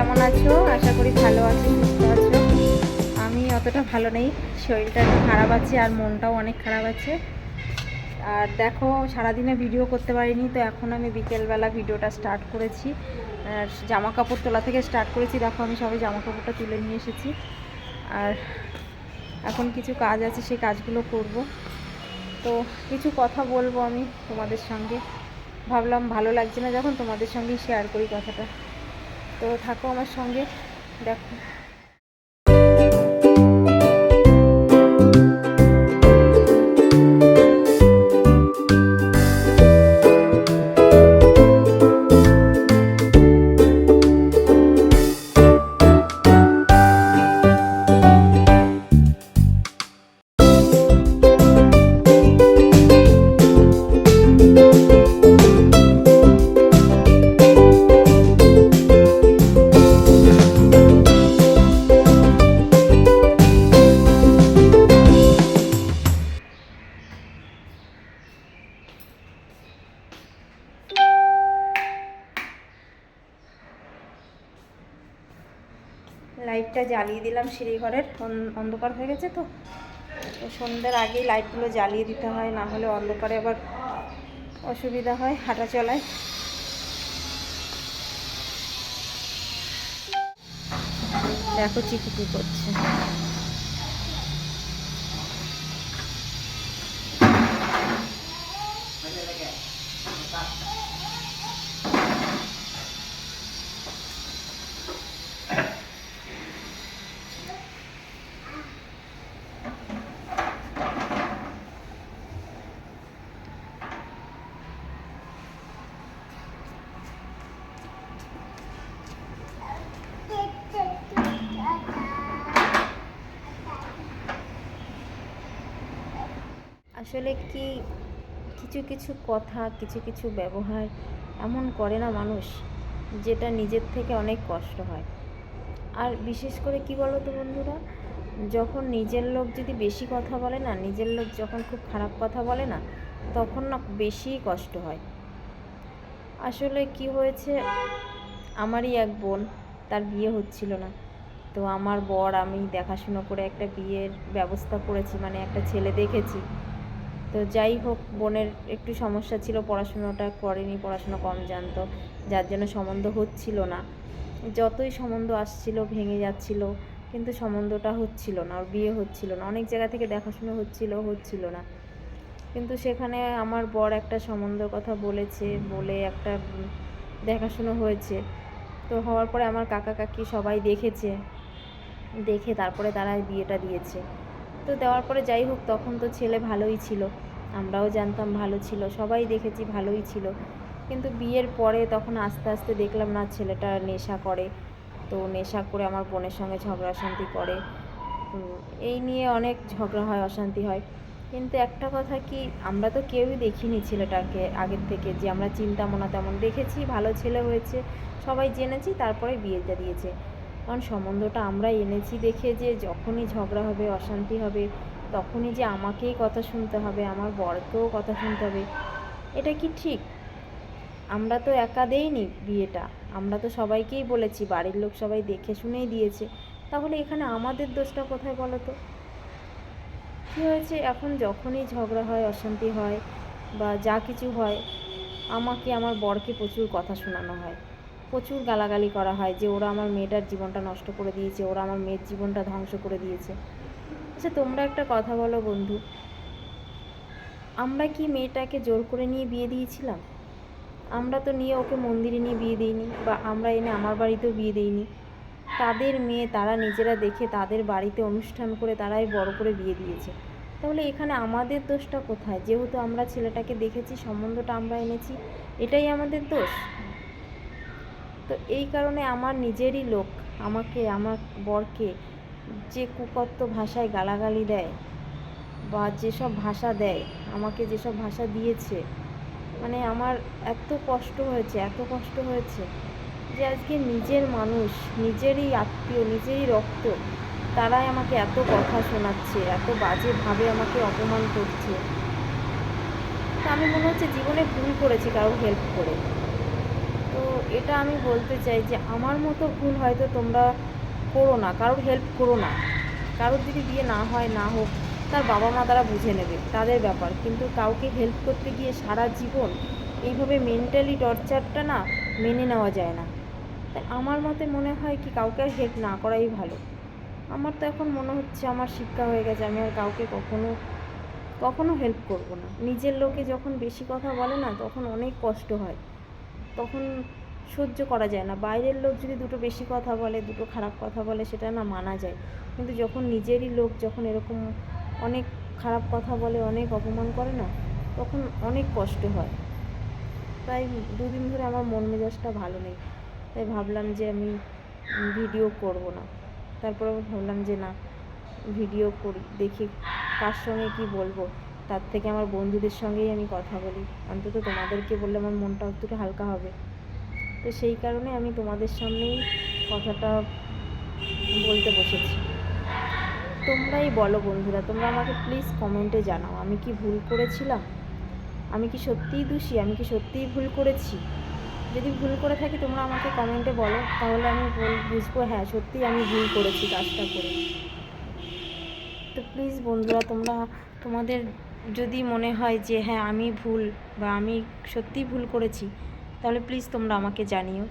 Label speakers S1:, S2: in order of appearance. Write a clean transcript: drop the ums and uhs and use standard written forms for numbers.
S1: কেমন আছো? আশা করি ভালো আছো, সুস্থ আছো। আমি অতটা ভালো নেই, শরীরটা একটু খারাপ আছে আর মনটাও অনেক খারাপ আছে। আর দেখো, সারাদিনে ভিডিও করতে পারিনি, তো এখন আমি বিকেলবেলা ভিডিওটা স্টার্ট করেছি। আর জামা কাপড় তোলা থেকে স্টার্ট করেছি। দেখো, আমি সবাই জামা কাপড়টা তুলে নিয়ে এসেছি। আর এখন কিছু কাজ আছে, সেই কাজগুলো করব। তো কিছু কথা বলবো আমি তোমাদের সঙ্গে, ভাবলাম ভালো লাগছে না যখন, তোমাদের সঙ্গেই শেয়ার করি কথাটা। তো থাকো আমার সঙ্গে, দেখো। লাইটটা জ্বালিয়ে দিলাম, সিঁড়িঘরের অন্ধকার হয়ে গেছে। তো সন্ধ্যার আগেই লাইটগুলো জ্বালিয়ে দিতে হয়, না হলে অন্ধকারে আবার অসুবিধা হয় হাঁটা চলায়। দেখো চিকু কি করছে। আসলে কি, কিছু কিছু কথা, কিছু কিছু ব্যবহার এমন করে না মানুষ, যেটা নিজের থেকে অনেক কষ্ট হয়। আর বিশেষ করে কি বলো তো বন্ধুরা, যখন নিজের লোক যদি বেশি কথা বলে না, নিজের লোক যখন খুব খারাপ কথা বলে না, তখন না বেশিই কষ্ট হয়। আসলে কি হয়েছে, আমারই এক বোন, তার বিয়ে হচ্ছিল না। তো আমার বর, আমি দেখাশুনো করে একটা বিয়ের ব্যবস্থা করেছি, মানে একটা ছেলে দেখেছি। তো যাই হোক, বোনের একটু সমস্যা ছিল, পড়াশুনোটা করেনি, পড়াশুনো কম জানতো, যার জন্য সম্বন্ধ হচ্ছিল না। যতই সম্বন্ধ আসছিল ভেঙে যাচ্ছিল, কিন্তু সম্বন্ধটা হচ্ছিল না, ওর বিয়ে হচ্ছিল না। অনেক জায়গা থেকে দেখাশুনো হচ্ছিল না। কিন্তু সেখানে আমার বর একটা সম্বন্ধের কথা বলেছে, বলে একটা দেখাশুনো হয়েছে। তো হওয়ার পরে আমার কাকা কাকি সবাই দেখেছে, দেখে তারপরে তারা বিয়েটা দিয়েছে। তো দেওয়ার পরে যাই হোক, তখন তো ছেলে ভালোই ছিল, আমরাও জানতাম ভালো ছিল, সবাই দেখেছি ভালোই ছিল। কিন্তু বিয়ের পরে তখন আস্তে আস্তে দেখলাম না, ছেলেটা নেশা করে। তো নেশা করে আমার বোনের সঙ্গে ঝগড়া অশান্তি করে। এই নিয়ে অনেক ঝগড়া হয়, অশান্তি হয়। কিন্তু একটা কথা কি, আমরা তো কেউই দেখিনি ছেলেটাকে আগের থেকে, যে আমরা চিন্তা মনা তেমন দেখেছি, ভালো ছেলে হয়েছে, সবাই জেনেছি, তারপরে বিয়েটা দিয়েছে। কারণ সম্বন্ধটা আমরা এনেছি দেখে, যে যখনই ঝগড়া হবে, অশান্তি হবে, তখনই যে আমাকেই কথা শুনতে হবে, আমার বরকেও কথা শুনতে হবে, এটা কি ঠিক? আমরা তো একা দেইনি বিয়েটা, আমরা তো সবাইকেই বলেছি, বাড়ির লোক সবাই দেখে শুনেই দিয়েছে। তাহলে এখানে আমাদের দোষটা কোথায় বলো তো? কী হয়েছে, এখন যখনই ঝগড়া হয়, অশান্তি হয়, বা যা কিছু হয়, আমাকে, আমার বরকে প্রচুর কথা শোনানো হয়, প্রচুর গালাগালি করা হয়, যে ওরা আমার মেয়েটার জীবনটা নষ্ট করে দিয়েছে, ওরা আমার মেয়ের জীবনটা ধ্বংস করে দিয়েছে। আচ্ছা, তোমরা একটা কথা বলো বন্ধু, আমরা কি মেয়েটাকে জোর করে নিয়ে বিয়ে দিয়েছিলাম? আমরা তো নিয়ে ওকে মন্দিরে নিয়ে বিয়ে দিইনি, বা আমরা এনে আমার বাড়িতেও বিয়ে দিইনি। তাদের মেয়ে, তারা নিজেরা দেখে তাদের বাড়িতে অনুষ্ঠান করে তারাই বড় করে বিয়ে দিয়েছে। তাহলে এখানে আমাদের দোষটা কোথায়? যেহেতু আমরা ছেলেটাকে দেখেছি, সম্বন্ধটা আমরা এনেছি, এটাই আমাদের দোষ? তো এই কারণে আমার নিজেরই লোক আমাকে, আমার বরকে যে কুকত্ব ভাষায় গালাগালি দেয়, বা যেসব ভাষা দেয়, আমাকে যেসব ভাষা দিয়েছে, মানে আমার এত কষ্ট হয়েছে, এত কষ্ট হয়েছে, যে আজকে নিজের মানুষ, নিজেরই আত্মীয়, নিজেরই রক্ত, তারাই আমাকে এত কথা শোনাচ্ছে, এত বাজেভাবে আমাকে অপমান করছে। তো আমি মনে হচ্ছে জীবনে ভুল করেছি কারো হেল্প করে। তো এটা আমি বলতে চাই যে আমার মতো ভুল হয়তো তোমরা করো না, কারোর হেল্প করো না। কারোর যদি বিয়ে না হয় না হোক, তার বাবা মা তারা বুঝে নেবে, তাদের ব্যাপার। কিন্তু কাউকে হেল্প করতে গিয়ে সারা জীবন এইভাবে মেন্টালি টর্চারটা না মেনে নেওয়া যায় না। তাই আমার মতে মনে হয় কি কাউকে আর হেল্প না করাই ভালো। আমার তো এখন মনে হচ্ছে আমার শিক্ষা হয়ে গেছে, আমি আর কাউকে কখনো কখনো হেল্প করব না। নিজের লোকে যখন বেশি কথা বলে না তখন অনেক কষ্ট হয়, তখন সহ্য করা যায় না। বাইরের লোক যদি দুটো বেশি কথা বলে, দুটো খারাপ কথা বলে, সেটা না মানা যায়। কিন্তু যখন নিজেরই লোক যখন এরকম অনেক খারাপ কথা বলে, অনেক অপমান করে না, তখন অনেক কষ্ট হয়। তাই দুদিন ধরে আমার মন মেজাজটা ভালো নেই। তাই ভাবলাম যে আমি ভিডিও করব না। তারপর আবার ভাবলাম যে না, ভিডিও করি, দেখি কার সঙ্গে কি বলবো, তার থেকে আমার বন্ধুদের সঙ্গেই আমি কথা বলি। অন্তত তোমাদেরকে বললে আমার মনটা একটু হালকা হবে। তো সেই কারণে আমি তোমাদের সামনেই কথাটা বলতে বসেছি। তোমরাই বলো বন্ধুরা, তোমরা আমাকে প্লিজ কমেন্টে জানাও আমি কি ভুল করেছিলাম, আমি কি সত্যিই দোষী, আমি কি সত্যিই ভুল করেছি। যদি ভুল করে থাকি তোমরা আমাকে কমেন্টে বলো, তাহলে আমি বুঝবো হ্যাঁ সত্যিই আমি ভুল করেছি কাজটা করে। তো প্লিজ বন্ধুরা, তোমরা তোমাদের যদি মনে হয় যে হ্যাঁ আমি ভুল বা আমি সত্যিই ভুল করেছি, তাহলে প্লিজ তোমরা আমাকে জানিও।